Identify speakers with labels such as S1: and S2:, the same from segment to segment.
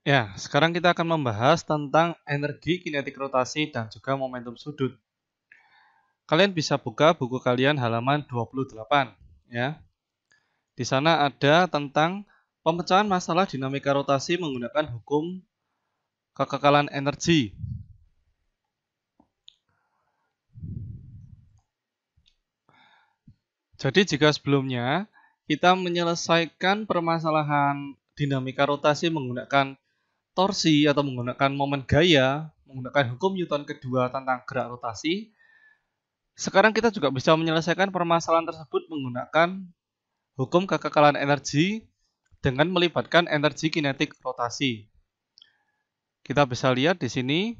S1: Ya, sekarang kita akan membahas tentang energi kinetik rotasi dan juga momentum sudut. Kalian bisa buka buku kalian halaman 28 ya. Di sana ada tentang pemecahan masalah dinamika rotasi menggunakan hukum kekekalan energi. Jadi jika sebelumnya kita menyelesaikan permasalahan dinamika rotasi menggunakan torsi atau menggunakan momen gaya, menggunakan hukum Newton kedua tentang gerak rotasi, sekarang kita juga bisa menyelesaikan permasalahan tersebut menggunakan hukum kekekalan energi dengan melibatkan energi kinetik rotasi. Kita bisa lihat di sini,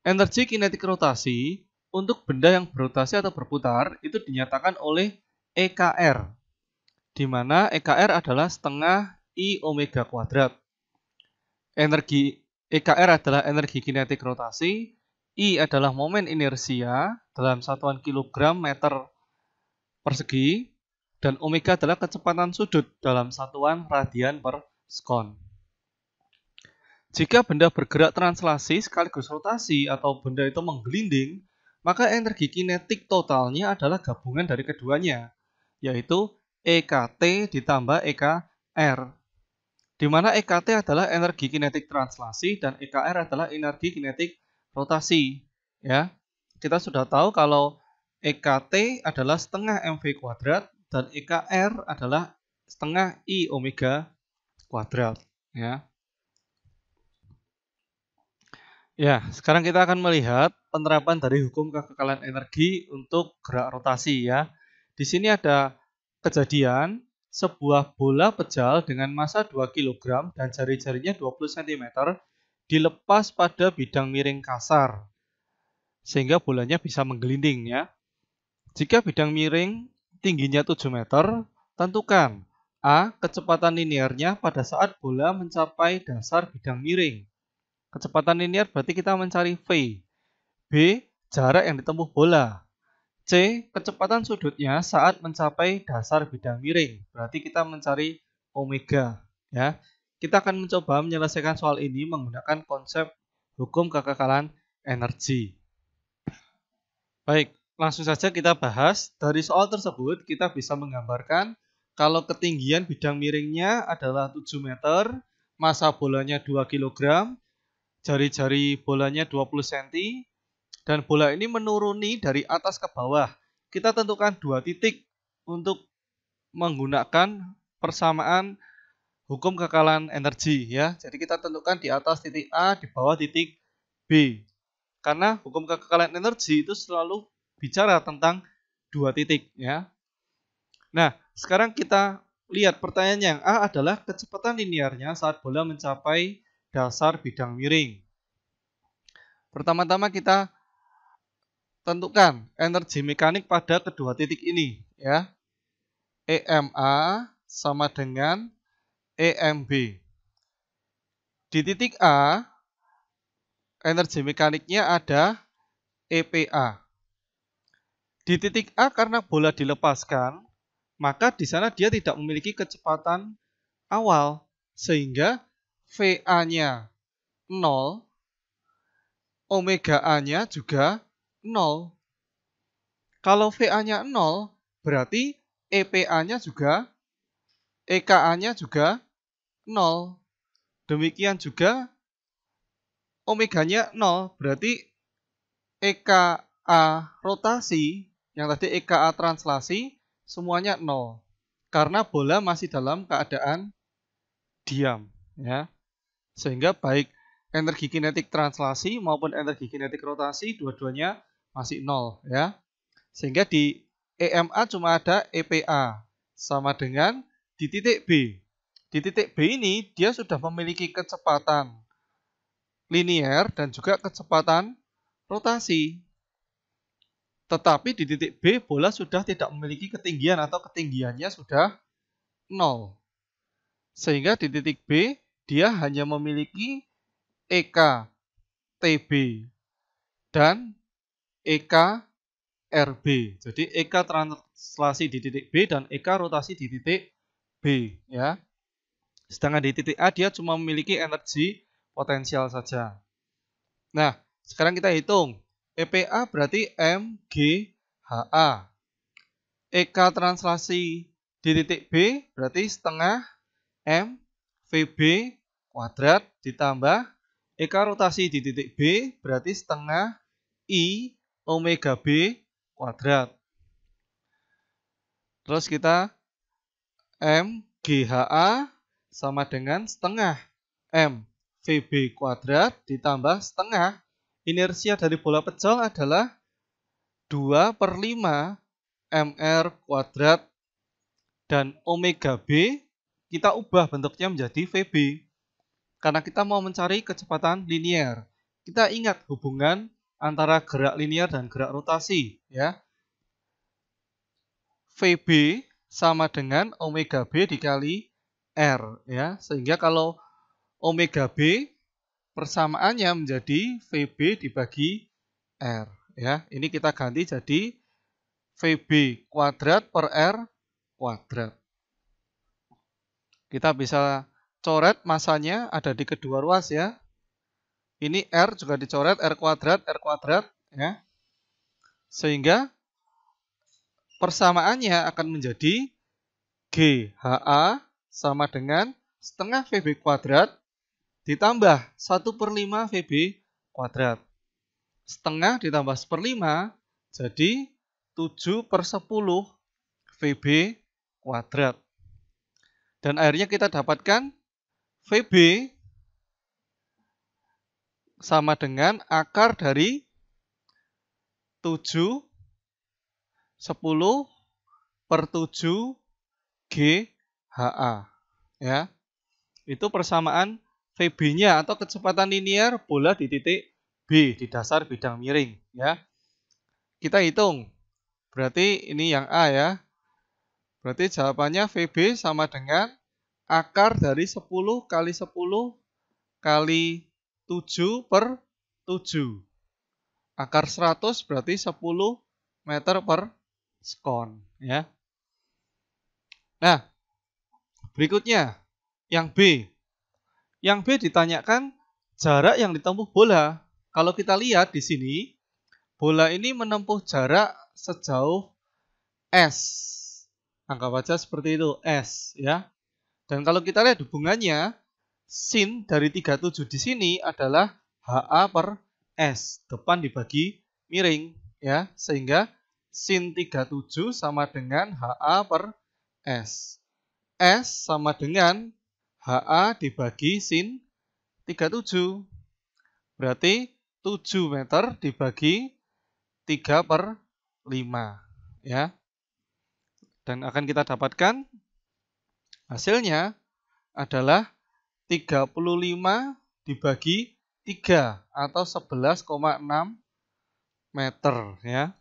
S1: energi kinetik rotasi untuk benda yang berotasi atau berputar itu dinyatakan oleh EKR, di mana EKR adalah setengah I omega kuadrat. Energi EKR adalah energi kinetik rotasi, I adalah momen inersia dalam satuan kilogram meter persegi, dan omega adalah kecepatan sudut dalam satuan radian per sekon. Jika benda bergerak translasi sekaligus rotasi atau benda itu menggelinding, maka energi kinetik totalnya adalah gabungan dari keduanya, yaitu EKT ditambah EKR, di mana EKT adalah energi kinetik translasi dan EKR adalah energi kinetik rotasi. Ya, kita sudah tahu kalau EKT adalah setengah mv kuadrat dan EKR adalah setengah I omega kuadrat. Ya, sekarang kita akan melihat penerapan dari hukum kekekalan energi untuk gerak rotasi ya. Di sini ada kejadian sebuah bola pejal dengan massa 2 kg dan jari-jarinya 20 cm dilepas pada bidang miring kasar sehingga bolanya bisa menggelinding ya. Jika bidang miring tingginya 7 meter, tentukan A. Kecepatan linearnya pada saat bola mencapai dasar bidang miring. Kecepatan linear berarti kita mencari V. B. Jarak yang ditempuh bola. C. Kecepatan sudutnya saat mencapai dasar bidang miring. Berarti kita mencari omega. Ya. Kita akan mencoba menyelesaikan soal ini menggunakan konsep hukum kekekalan energi. Baik, langsung saja kita bahas. Dari soal tersebut kita bisa menggambarkan kalau ketinggian bidang miringnya adalah 7 meter, massa bolanya 2 kg, jari-jari bolanya 20 cm, dan bola ini menuruni dari atas ke bawah. Kita tentukan dua titik untuk menggunakan persamaan hukum kekekalan energi ya. Jadi kita tentukan di atas titik A, di bawah titik B. Karena hukum kekekalan energi itu selalu bicara tentang dua titik ya. Nah, sekarang kita lihat pertanyaan yang A adalah kecepatan linearnya saat bola mencapai dasar bidang miring. Pertama-tama kita tentukan energi mekanik pada kedua titik ini ya. EMA sama dengan EMB. Di titik A, energi mekaniknya ada EPA. Di titik A karena bola dilepaskan, maka di sana dia tidak memiliki kecepatan awal sehingga VA-nya 0, omega A-nya juga 0. Kalau VA-nya 0, berarti EPA-nya juga, EKA-nya juga 0. Demikian juga omeganya 0, berarti EKA rotasi, yang tadi EKA translasi, semuanya 0. Karena bola masih dalam keadaan diam. Ya. Sehingga baik energi kinetik translasi maupun energi kinetik rotasi, dua-duanya masih 0. Ya. Sehingga di EMA cuma ada EPA, sama dengan di titik B. Di titik B ini dia sudah memiliki kecepatan linear dan juga kecepatan rotasi. Tetapi di titik B bola sudah tidak memiliki ketinggian atau ketinggiannya sudah 0. Sehingga di titik B dia hanya memiliki EK TB dan EK RB. Jadi EK translasi di titik B dan EK rotasi di titik B ya. Sedangkan di titik A dia cuma memiliki energi potensial saja. Nah, sekarang kita hitung. EPA berarti MGHA. EK translasi di titik B berarti setengah M VB kuadrat ditambah EK rotasi di titik B berarti setengah I omega B kuadrat. Terus kita MGHA sama dengan setengah M VB kuadrat ditambah setengah inersia dari bola pecel adalah 2/5 mr kuadrat dan omega B kita ubah bentuknya menjadi VB karena kita mau mencari kecepatan linier. Kita ingat hubungan antara gerak linier dan gerak rotasi ya. VB sama dengan omega B dikali R ya. Sehingga kalau omega B persamaannya menjadi VB dibagi R ya. Ini kita ganti jadi VB kuadrat per R kuadrat. Kita bisa coret masanya ada di kedua ruas ya. Ini R juga dicoret R kuadrat ya. Sehingga persamaannya akan menjadi GHA sama dengan setengah VB kuadrat ditambah 1/5 VB kuadrat. Setengah ditambah 1/5 jadi 7/10 VB kuadrat. Dan akhirnya kita dapatkan VB sama dengan akar dari 7 10/7 GHA ya. Itu persamaan VB-nya atau kecepatan linier bola di titik B di dasar bidang miring ya. Kita hitung. Berarti ini yang A ya. Berarti jawabannya VB sama dengan akar dari 10 kali 10 kali 7/7. Akar 100 berarti 10 meter per sekon ya. Nah, berikutnya yang B. Yang B ditanyakan jarak yang ditempuh bola. Kalau kita lihat di sini, bola ini menempuh jarak sejauh S. Anggap aja seperti itu, S ya. Dan kalau kita lihat hubungannya, sin dari 37 di sini adalah HA per S. Depan dibagi miring ya, sehingga sin 37 sama dengan HA per S. S sama dengan HA dibagi sin 37. Berarti 7 meter dibagi 3/5 ya. Dan akan kita dapatkan hasilnya adalah 35 dibagi 3 atau 11,6 meter ya.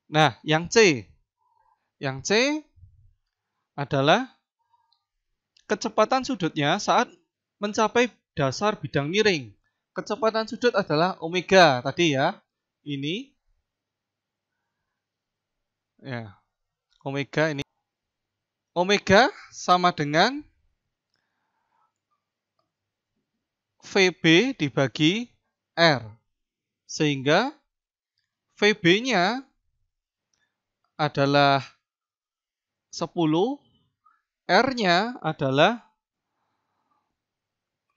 S1: Nah, yang C. Yang C adalah kecepatan sudutnya saat mencapai dasar bidang miring. Kecepatan sudut adalah omega tadi ya. Ini ya. Omega ini. Omega sama dengan VB dibagi R. Sehingga VB-nya adalah 10, R-nya adalah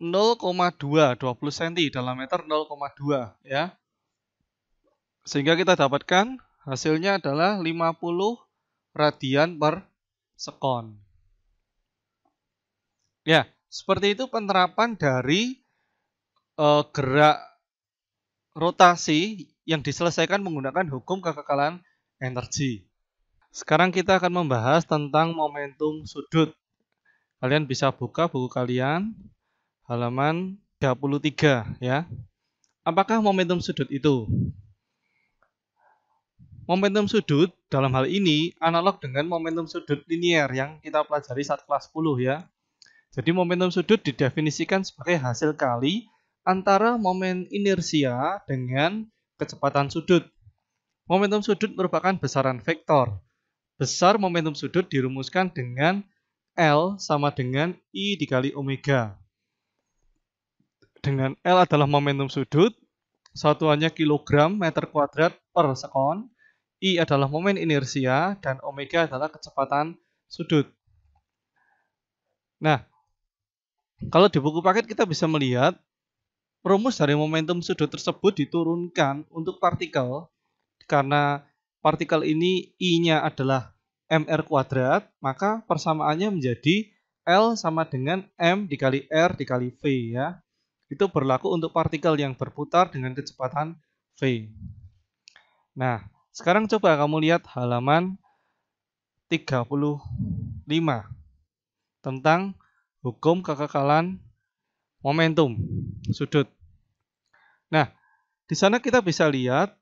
S1: 0,2, 20 cm dalam meter 0,2 ya. Sehingga kita dapatkan hasilnya adalah 50 radian per sekon. Ya, seperti itu penerapan dari gerak rotasi yang diselesaikan menggunakan hukum kekekalan energi. Sekarang kita akan membahas tentang momentum sudut. Kalian bisa buka buku kalian halaman 33 ya. Apakah momentum sudut itu? Momentum sudut dalam hal ini analog dengan momentum sudut linier yang kita pelajari saat kelas 10 ya. Jadi momentum sudut didefinisikan sebagai hasil kali antara momen inersia dengan kecepatan sudut. Momentum sudut merupakan besaran vektor. Besar momentum sudut dirumuskan dengan L sama dengan I dikali omega. Dengan L adalah momentum sudut, satuannya kilogram meter kuadrat per sekon, I adalah momen inersia, dan omega adalah kecepatan sudut. Nah, kalau di buku paket kita bisa melihat rumus dari momentum sudut tersebut diturunkan untuk partikel, karena partikel ini I-nya adalah mr kuadrat, maka persamaannya menjadi L sama dengan M dikali R dikali V ya. Itu berlaku untuk partikel yang berputar dengan kecepatan V. Nah, sekarang coba kamu lihat halaman 35 tentang hukum kekekalan momentum sudut. Nah, di sana kita bisa lihat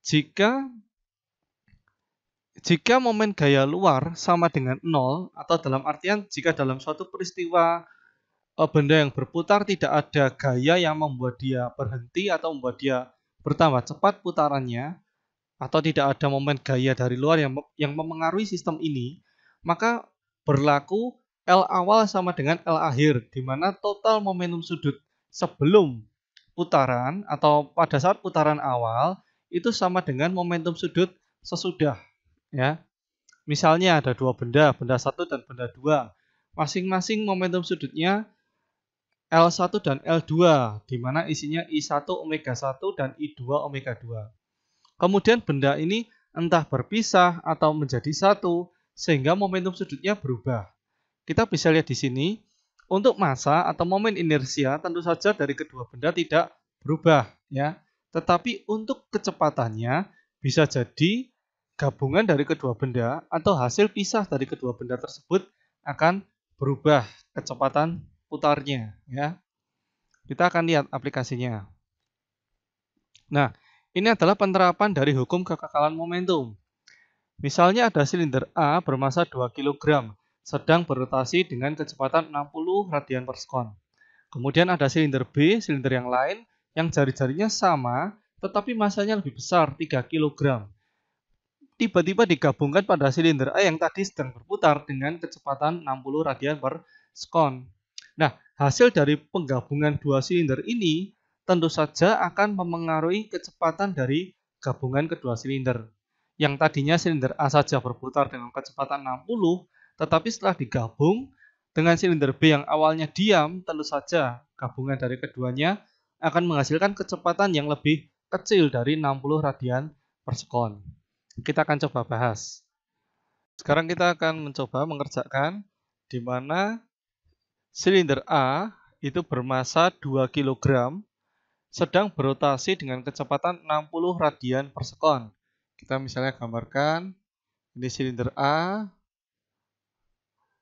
S1: jika momen gaya luar sama dengan 0, atau dalam artian jika dalam suatu peristiwa benda yang berputar tidak ada gaya yang membuat dia berhenti atau membuat dia bertambah cepat putarannya, atau tidak ada momen gaya dari luar yang memengaruhi sistem ini, maka berlaku L awal sama dengan L akhir, di mana total momentum sudut sebelum putaran atau pada saat putaran awal itu sama dengan momentum sudut sesudah ya. Misalnya ada dua benda, benda 1 dan benda 2. Masing-masing momentum sudutnya L1 dan L2, di mana isinya I1 omega 1 dan I2 omega 2. Kemudian benda ini entah berpisah atau menjadi satu, sehingga momentum sudutnya berubah. Kita bisa lihat di sini, untuk massa atau momen inersia tentu saja dari kedua benda tidak berubah ya. Tetapi untuk kecepatannya bisa jadi gabungan dari kedua benda atau hasil pisah dari kedua benda tersebut akan berubah kecepatan putarnya ya. Kita akan lihat aplikasinya. Nah, ini adalah penerapan dari hukum kekekalan momentum. Misalnya ada silinder A bermassa 2 kg, sedang berotasi dengan kecepatan 60 radian per sekon. Kemudian ada silinder B, silinder yang lain, yang jari-jarinya sama, tetapi massanya lebih besar, 3 kg. Tiba-tiba digabungkan pada silinder A yang tadi sedang berputar dengan kecepatan 60 radian per sekon. Nah, hasil dari penggabungan dua silinder ini tentu saja akan memengaruhi kecepatan dari gabungan kedua silinder. Yang tadinya silinder A saja berputar dengan kecepatan 60, tetapi setelah digabung dengan silinder B yang awalnya diam, tentu saja gabungan dari keduanya akan menghasilkan kecepatan yang lebih kecil dari 60 radian per sekon. Kita akan coba bahas. Sekarang kita akan mencoba mengerjakan di mana silinder A itu bermassa 2 kg, sedang berotasi dengan kecepatan 60 radian per sekon. Kita misalnya gambarkan, ini silinder A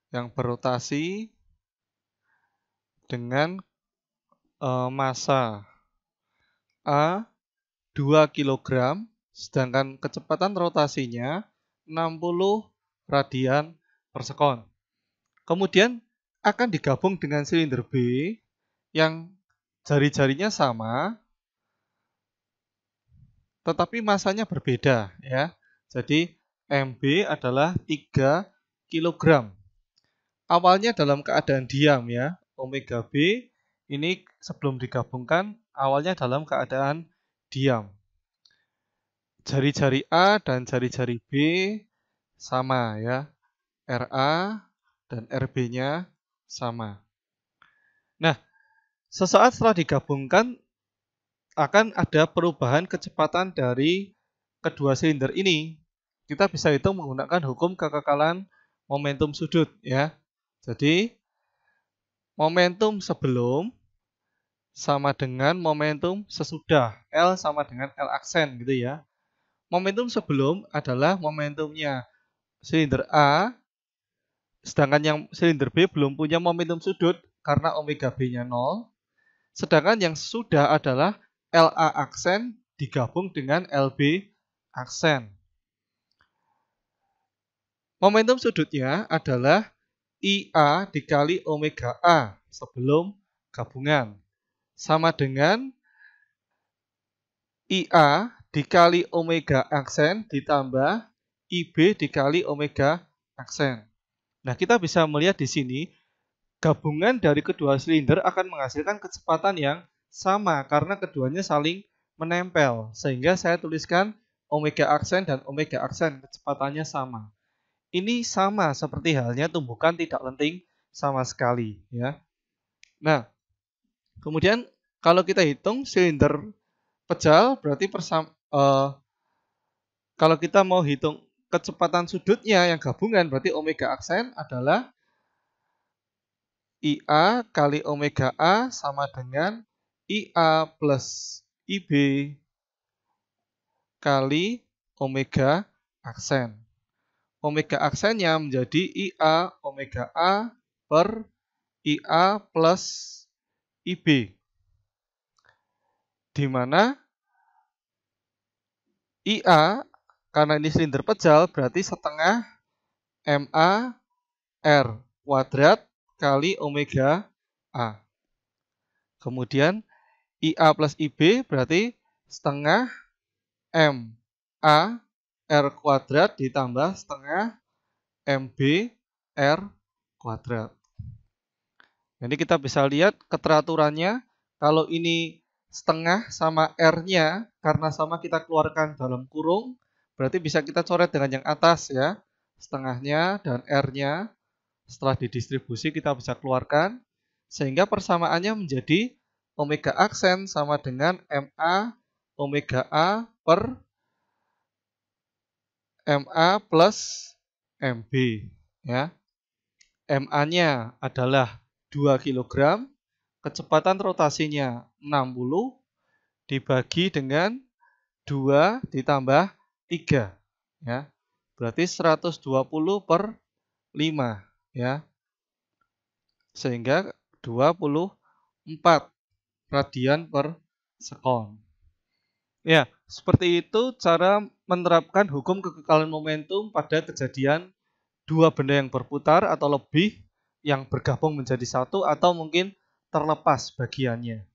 S1: yang berotasi dengan massa A 2 kg, sedangkan kecepatan rotasinya 60 radian per sekon. Kemudian akan digabung dengan silinder B yang jari-jarinya sama, tetapi massanya berbeda ya. Jadi MB adalah 3 kg. Awalnya dalam keadaan diam ya. Omega B ini sebelum digabungkan awalnya dalam keadaan diam. Jari-jari A dan jari-jari B sama ya. RA dan RB-nya sama. Nah, sesaat setelah digabungkan akan ada perubahan kecepatan dari kedua silinder ini. Kita bisa hitung menggunakan hukum kekekalan momentum sudut ya. Jadi momentum sebelum sama dengan momentum sesudah, L sama dengan L aksen gitu ya. Momentum sebelum adalah momentumnya silinder A, sedangkan yang silinder B belum punya momentum sudut karena omega B-nya 0. Sedangkan yang sudah adalah LA aksen digabung dengan LB aksen. Momentum sudutnya adalah IA dikali omega A sebelum gabungan. Sama dengan IA dikali omega aksen ditambah IB dikali omega aksen. Nah, kita bisa melihat di sini gabungan dari kedua silinder akan menghasilkan kecepatan yang sama karena keduanya saling menempel. Sehingga saya tuliskan omega aksen dan omega aksen kecepatannya sama. Ini sama seperti halnya tumbukan tidak lenting sama sekali, ya. Nah, kemudian kalau kita hitung silinder pejal berarti kalau kita mau hitung kecepatan sudutnya yang gabungan berarti omega aksen adalah IA kali omega A sama dengan IA plus IB kali omega aksen. Omega aksennya menjadi IA omega A per IA plus IB. Di mana IA, karena ini silinder pejal, berarti setengah MA R kuadrat kali omega A. Kemudian IA plus IB berarti setengah MA R kuadrat ditambah setengah MB R kuadrat. Jadi kita bisa lihat keteraturannya. Kalau ini setengah sama R-nya, karena sama kita keluarkan dalam kurung, berarti bisa kita coret dengan yang atas ya. Setengahnya dan R-nya setelah didistribusi kita bisa keluarkan. Sehingga persamaannya menjadi omega aksen sama dengan MA omega A per MA plus MB ya. MA-nya adalah 2 kg, kecepatan rotasinya 60 dibagi dengan 2 ditambah 3 ya. Berarti 120 per 5 ya. Sehingga 24 radian per sekon. Ya, seperti itu cara menerapkan hukum kekekalan momentum pada kejadian dua benda yang berputar atau lebih yang bergabung menjadi satu atau mungkin terlepas bagiannya.